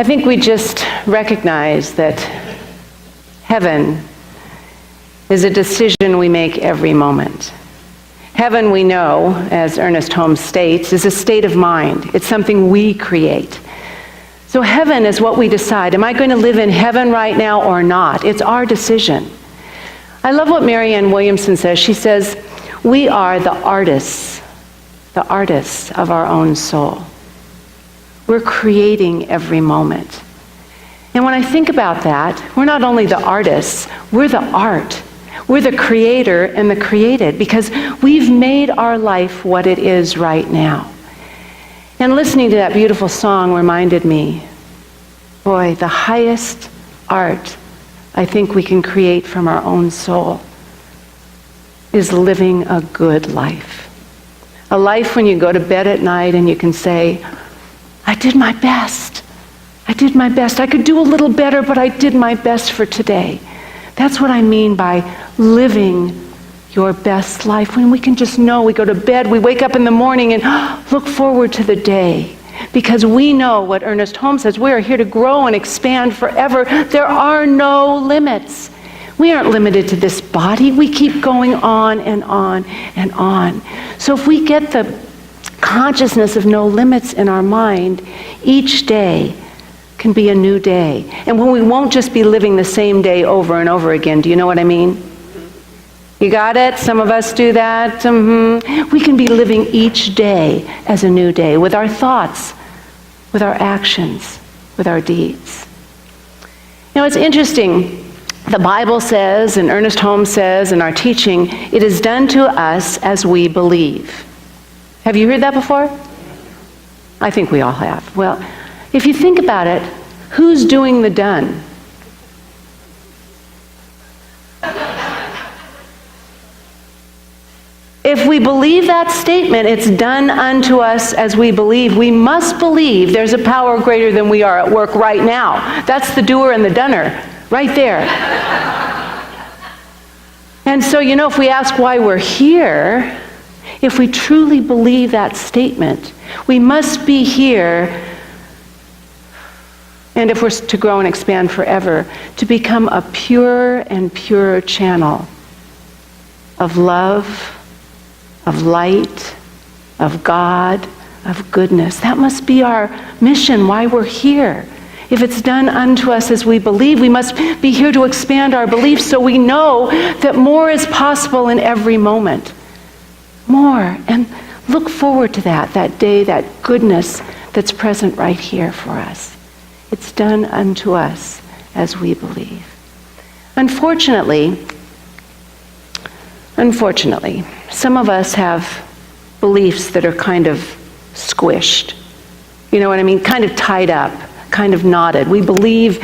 I think we just recognize that heaven is a decision we make every moment. Heaven, we know, as Ernest Holmes states, is a state of mind. It's something we create. So heaven is what we decide. Am I going to live in heaven right now or not? It's our decision. I love what Marianne Williamson says. She says, we are the artists of our own soul. We're creating every moment. And when I think about that, we're not only the artists, we're the art. We're the creator and the created, because we've made our life what it is right now. And listening to that beautiful song reminded me, boy, the highest art I think we can create from our own soul is living a good life. A life when you go to bed at night and you can say, I did my best. I did my best. I could do a little better, but I did my best for today. That's what I mean by living your best life. When we can just know, we go to bed, we wake up in the morning and look forward to the day. Because we know what Ernest Holmes says, we are here to grow and expand forever. There are no limits. We aren't limited to this body. We keep going on and on and on. So if we get the consciousness of no limits in our mind, each day can be a new day. And when we won't just be living the same day over and over again. Do you know what I mean? You got it? Some of us do that. We can be living each day as a new day with our thoughts, with our actions, with our deeds. You know, it's interesting. The Bible says, and Ernest Holmes says in our teaching, it is done to us as we believe. Have you heard that before? I think we all have. Well, if you think about it, who's doing the done? If we believe that statement, it's done unto us as we believe. We must believe there's a power greater than we are at work right now. That's the doer and the doner, right there. And so, you know, if we ask why we're here, if we truly believe that statement, we must be here, and if we're to grow and expand forever, to become a pure and purer channel of love, of light, of God, of goodness. That must be our mission, why we're here. If it's done unto us as we believe, we must be here to expand our beliefs so we know that more is possible in every moment. More. And look forward to that day, that goodness that's present right here for us. It's done unto us as we believe. Unfortunately, some of us have beliefs that are kind of squished. You know what I mean? Kind of tied up, kind of knotted. We believe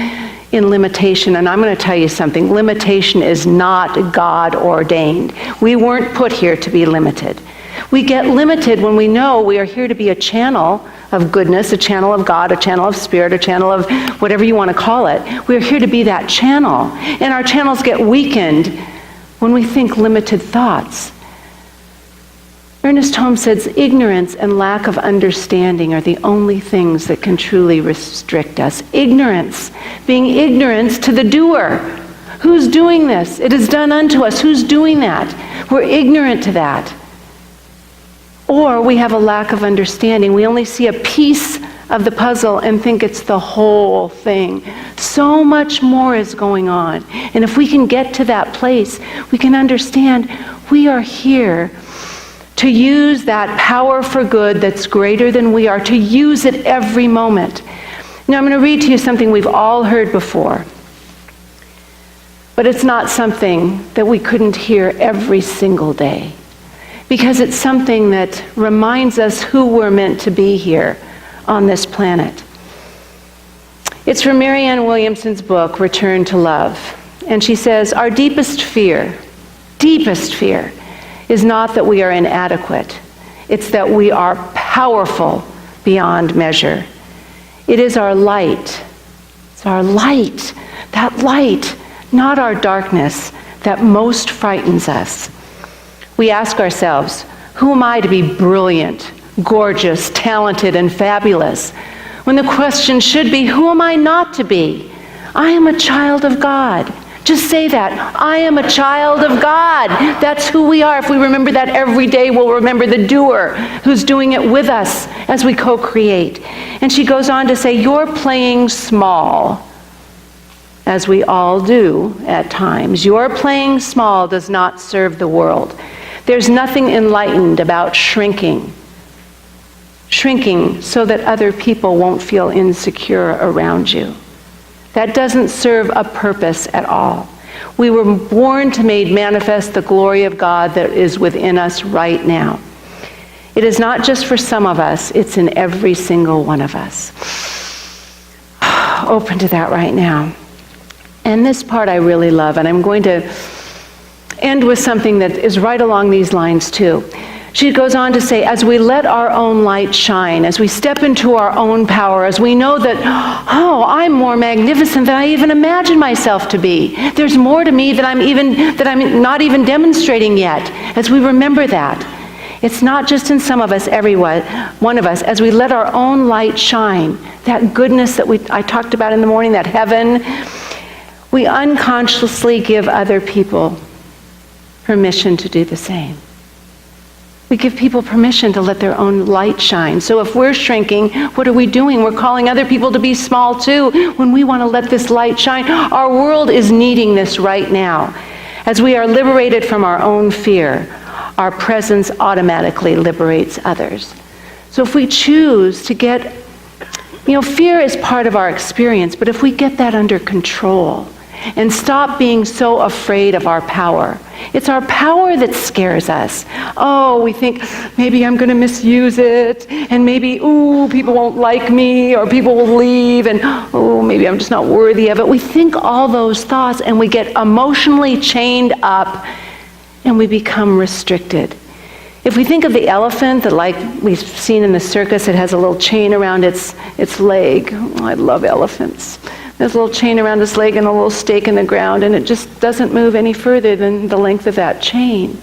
in limitation, and I'm going to tell you something. Limitation is not God ordained. We weren't put here to be limited. We get limited when we know we are here to be a channel of goodness, a channel of God, a channel of spirit, a channel of whatever you want to call it. We're here to be that channel. And our channels get weakened when we think limited thoughts. Ernest Holmes says, ignorance and lack of understanding are the only things that can truly restrict us. Ignorance, being ignorance to the doer. Who's doing this? It is done unto us. Who's doing that? We're ignorant to that. Or we have a lack of understanding. We only see a piece of the puzzle and think it's the whole thing. So much more is going on. And if we can get to that place, we can understand we are here to use that power for good that's greater than we are, to use it every moment. Now I'm going to read to you something we've all heard before. But it's not something that we couldn't hear every single day. Because it's something that reminds us who we're meant to be here on this planet. It's from Marianne Williamson's book, Return to Love. And she says, our deepest fear is not that we are inadequate. It's that we are powerful beyond measure. It is our light. It's our light, that light, not our darkness, that most frightens us. We ask ourselves, who am I to be brilliant, gorgeous, talented, and fabulous? when the question should be, who am I not to be? I am a child of God. Just say that. I am a child of God. That's who we are. If we remember that every day, we'll remember the doer who's doing it with us as we co-create. And she goes on to say, you're playing small, as we all do at times. Your playing small does not serve the world. There's nothing enlightened about shrinking. Shrinking so that other people won't feel insecure around you. That doesn't serve a purpose at all. We were born to make manifest the glory of God that is within us right now. It is not just for some of us, it's in every single one of us. Open to that right now. And this part I really love, and I'm going to end with something that is right along these lines too. She goes on to say, as we let our own light shine, as we step into our own power, as we know that, oh, I'm more magnificent than I even imagine myself to be. There's more to me that I'm not even demonstrating yet. As we remember that, it's not just in some of us, one of us, as we let our own light shine, that goodness that I talked about in the morning, that heaven, we unconsciously give other people permission to do the same. We give people permission to let their own light shine. So if we're shrinking, what are we doing? We're calling other people to be small too when we want to let this light shine. Our world is needing this right now. As we are liberated from our own fear, our presence automatically liberates others. So if we choose to get, fear is part of our experience, but if we get that under control and stop being so afraid of our power. It's our power that scares us. Oh, we think maybe I'm going to misuse it, and maybe, people won't like me, or people will leave, and maybe I'm just not worthy of it. We think all those thoughts, and we get emotionally chained up, and we become restricted. If we think of the elephant that, like we've seen in the circus, it has a little chain around its leg. Oh, I love elephants. There's a little chain around its leg and a little stake in the ground, and it just doesn't move any further than the length of that chain.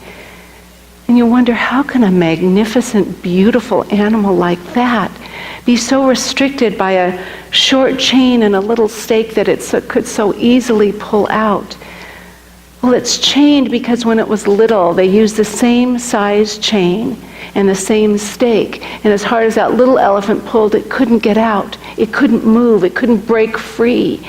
And you wonder, how can a magnificent, beautiful animal like that be so restricted by a short chain and a little stake that it could so easily pull out? Well, it's chained because when it was little, they used the same size chain and the same stake. And as hard as that little elephant pulled, it couldn't get out. It couldn't move. It couldn't break free.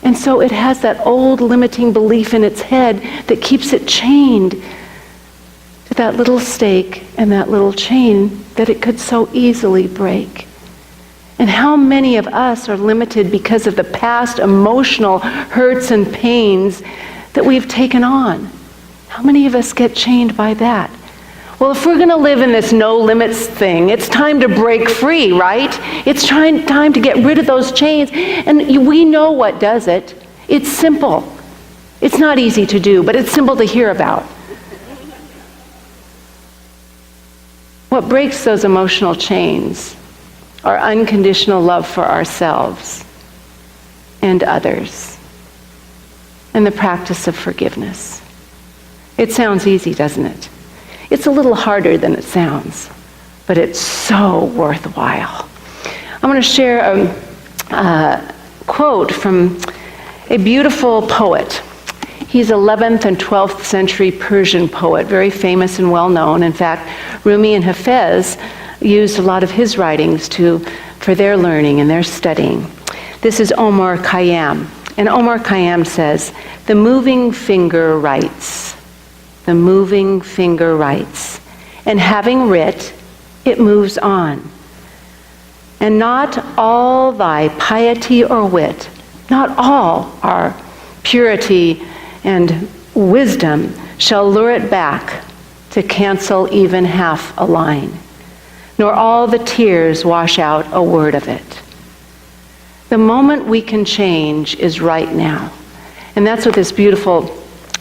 And so it has that old limiting belief in its head that keeps it chained to that little stake and that little chain that it could so easily break. And how many of us are limited because of the past emotional hurts and pains that we've taken on? How many of us get chained by that? Well, if we're going to live in this no limits thing, it's time to break free, right? It's time to get rid of those chains. And we know what does it. It's simple. It's not easy to do, but it's simple to hear about. What breaks those emotional chains are unconditional love for ourselves and others, and the practice of forgiveness. It sounds easy, doesn't it? It's a little harder than it sounds, but it's so worthwhile. I'm going to share a quote from a beautiful poet. He's 11th and 12th century Persian poet, very famous and well known. In fact, Rumi and Hafez used a lot of his writings for their learning and their studying. This is Omar Khayyam. And Omar Khayyam says, "The moving finger writes. The moving finger writes. And having writ, it moves on. And not all thy piety or wit, not all our purity and wisdom shall lure it back to cancel even half a line, nor all the tears wash out a word of it." The moment we can change is right now. And that's what this beautiful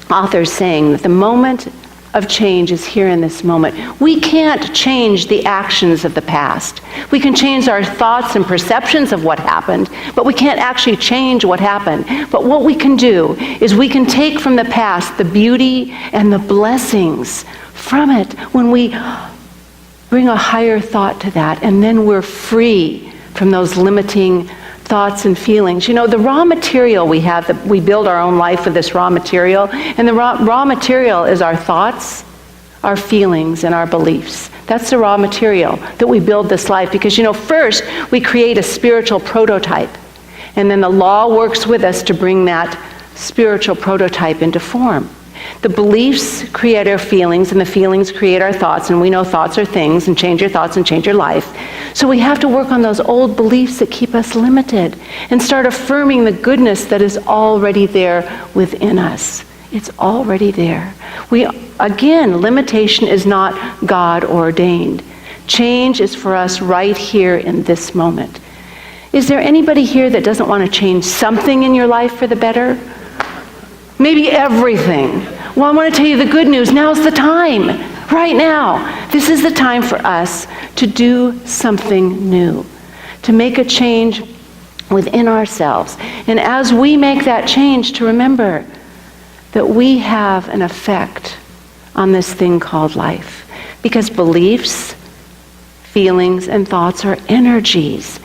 author is saying, that the moment of change is here in this moment. We can't change the actions of the past. We can change our thoughts and perceptions of what happened, but we can't actually change what happened. But what we can do is we can take from the past the beauty and the blessings from it when we bring a higher thought to that, and then we're free from those limiting thoughts and feelings. You know, the raw material we have, that we build our own life with this raw material, and the raw material is our thoughts, our feelings, and our beliefs. That's the raw material that we build this life, because, you know, first we create a spiritual prototype, and then the law works with us to bring that spiritual prototype into form. The beliefs create our feelings, and the feelings create our thoughts, and we know thoughts are things, and change your thoughts and change your life. So we have to work on those old beliefs that keep us limited and start affirming the goodness that is already there within us. It's already there. Again, limitation is not God ordained. Change is for us right here in this moment. Is there anybody here that doesn't want to change something in your life for the better? Maybe everything. Well, I want to tell you the good news. Now's the time. Right now. This is the time for us to do something new, to make a change within ourselves. And as we make that change, to remember that we have an effect on this thing called life. Because beliefs, feelings, and thoughts are energies.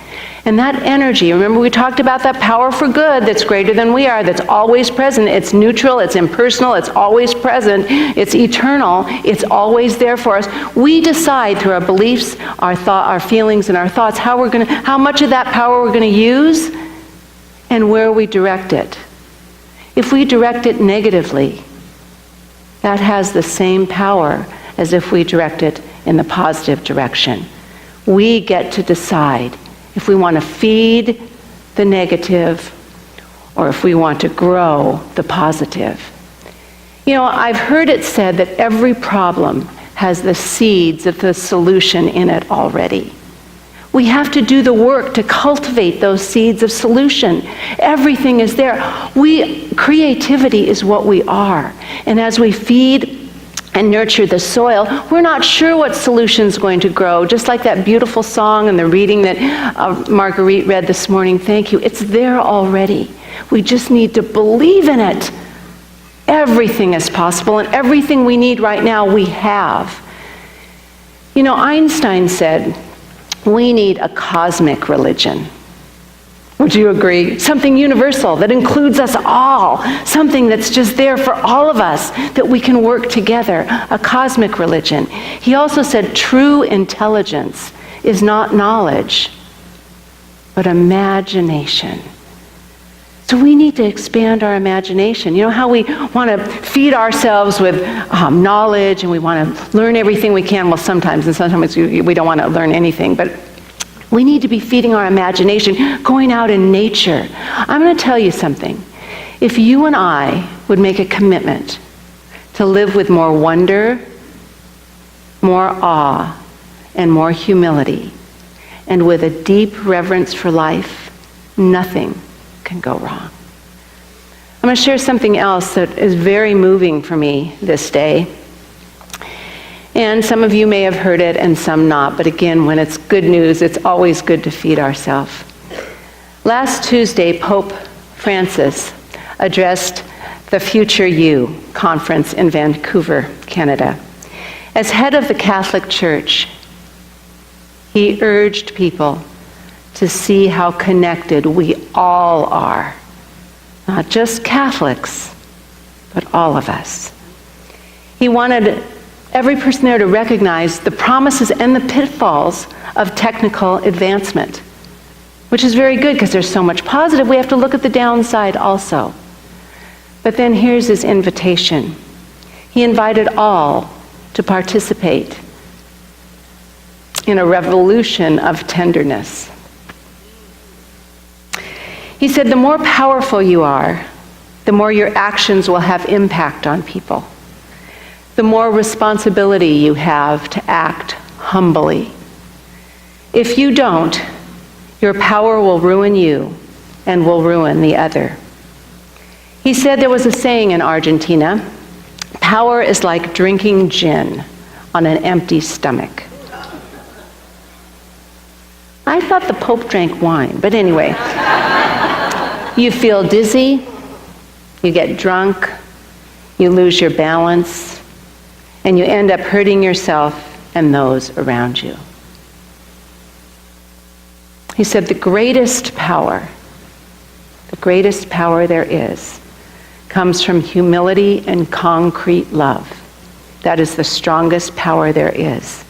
And that energy, remember we talked about that power for good that's greater than we are, that's always present. It's neutral, it's impersonal, it's always present, it's eternal, it's always there for us. We decide through our beliefs, our feelings, and our thoughts how much of that power we're going to use and where we direct it. If we direct it negatively, that has the same power as if we direct it in the positive direction. We get to decide if we want to feed the negative or if we want to grow the positive. You know, I've heard it said that every problem has the seeds of the solution in it already. We have to do the work to cultivate those seeds of solution. Everything is there. Creativity is what we are. And as we feed and nurture the soil, we're not sure what solution's going to grow. Just like that beautiful song and the reading that Marguerite read this morning. Thank you. It's there already. We just need to believe in it. Everything is possible, and everything we need right now we have. You know, Einstein said, we need a cosmic religion. Would you agree? Something universal that includes us all. Something that's just there for all of us, that we can work together. A cosmic religion. He also said true intelligence is not knowledge, but imagination. So we need to expand our imagination. You know how we want to feed ourselves with knowledge, and we want to learn everything we can. Well, sometimes, and sometimes we don't want to learn anything, but we need to be feeding our imagination, going out in nature. I'm going to tell you something. If you and I would make a commitment to live with more wonder, more awe, and more humility, and with a deep reverence for life, nothing can go wrong. I'm going to share something else that is very moving for me this day. And some of you may have heard it and some not, but again, when it's good news, it's always good to feed ourselves. Last Tuesday, Pope Francis addressed the Future You conference in Vancouver, Canada. As head of the Catholic Church, he urged people to see how connected we all are. Not just Catholics, but all of us. He wanted every person there to recognize the promises and the pitfalls of technical advancement, which is very good because there's so much positive. We have to look at the downside also. But then here's his invitation. He invited all to participate in a revolution of tenderness. He said, the more powerful you are, the more your actions will have impact on people. The more responsibility you have to act humbly. If you don't, your power will ruin you and will ruin the other. He said there was a saying in Argentina, power is like drinking gin on an empty stomach. I thought the Pope drank wine, but anyway. You feel dizzy, you get drunk, you lose your balance, and you end up hurting yourself and those around you. He said, the greatest power there is, comes from humility and concrete love. That is the strongest power there is.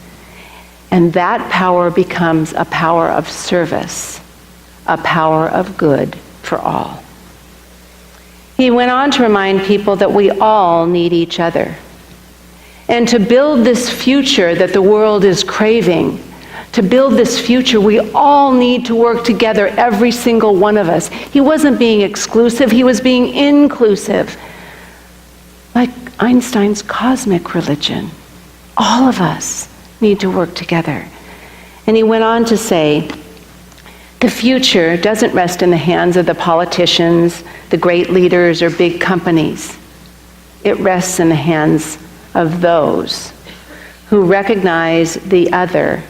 And that power becomes a power of service, a power of good for all. He went on to remind people that we all need each other. And to build this future that the world is craving, to build this future, we all need to work together, every single one of us. He wasn't being exclusive, he was being inclusive. Like Einstein's cosmic religion. All of us need to work together. And he went on to say, the future doesn't rest in the hands of the politicians, the great leaders, or big companies. It rests in the hands of those who recognize the other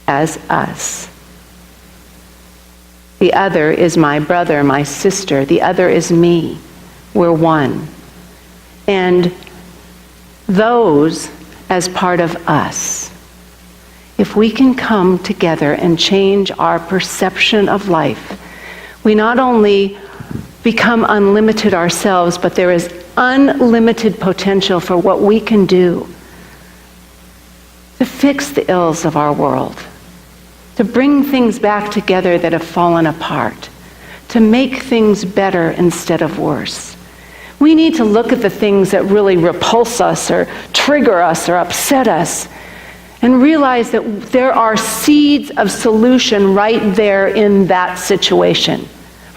as us. The other is my brother, my sister. The other is me. We're one. And those as part of us. If we can come together and change our perception of life, we not only become unlimited ourselves, but there is unlimited potential for what we can do to fix the ills of our world, to bring things back together that have fallen apart, to make things better instead of worse. We need to look at the things that really repulse us or trigger us or upset us and realize that there are seeds of solution right there in that situation.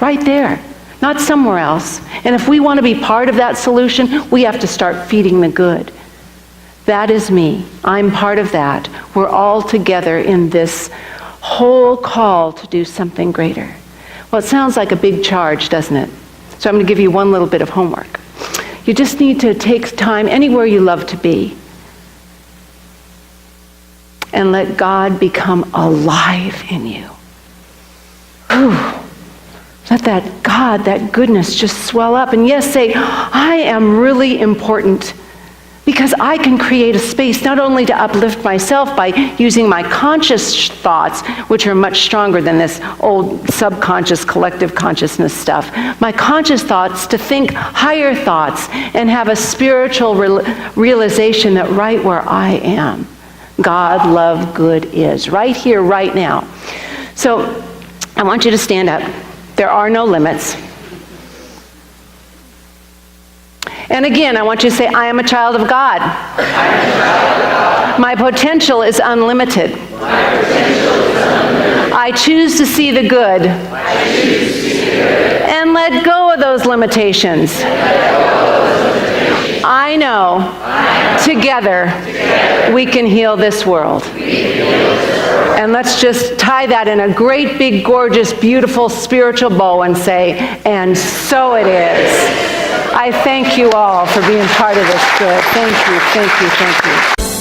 Right there, not somewhere else. And if we want to be part of that solution, we have to start feeding the good. That is me. I'm part of that. We're all together in this whole call to do something greater. Well, it sounds like a big charge, doesn't it? So I'm going to give you one little bit of homework. You just need to take time anywhere you love to be and let God become alive in you. Whew. Let that God, that goodness just swell up. And yes, say, I am really important. Because I can create a space not only to uplift myself by using my conscious thoughts, which are much stronger than this old subconscious collective consciousness stuff, my conscious thoughts to think higher thoughts and have a spiritual realization that right where I am, God, love, good is. Right here, right now. So I want you to stand up. There are no limits. And again, I want you to say, I am a child of God. I am a child of God. My potential is unlimited. I choose to see the good. And let go of those limitations. I know, together, we can heal this world. And let's just tie that in a great, big, gorgeous, beautiful, spiritual bow and say, and so it is. I thank you all for being part of this good. Thank you, thank you, thank you.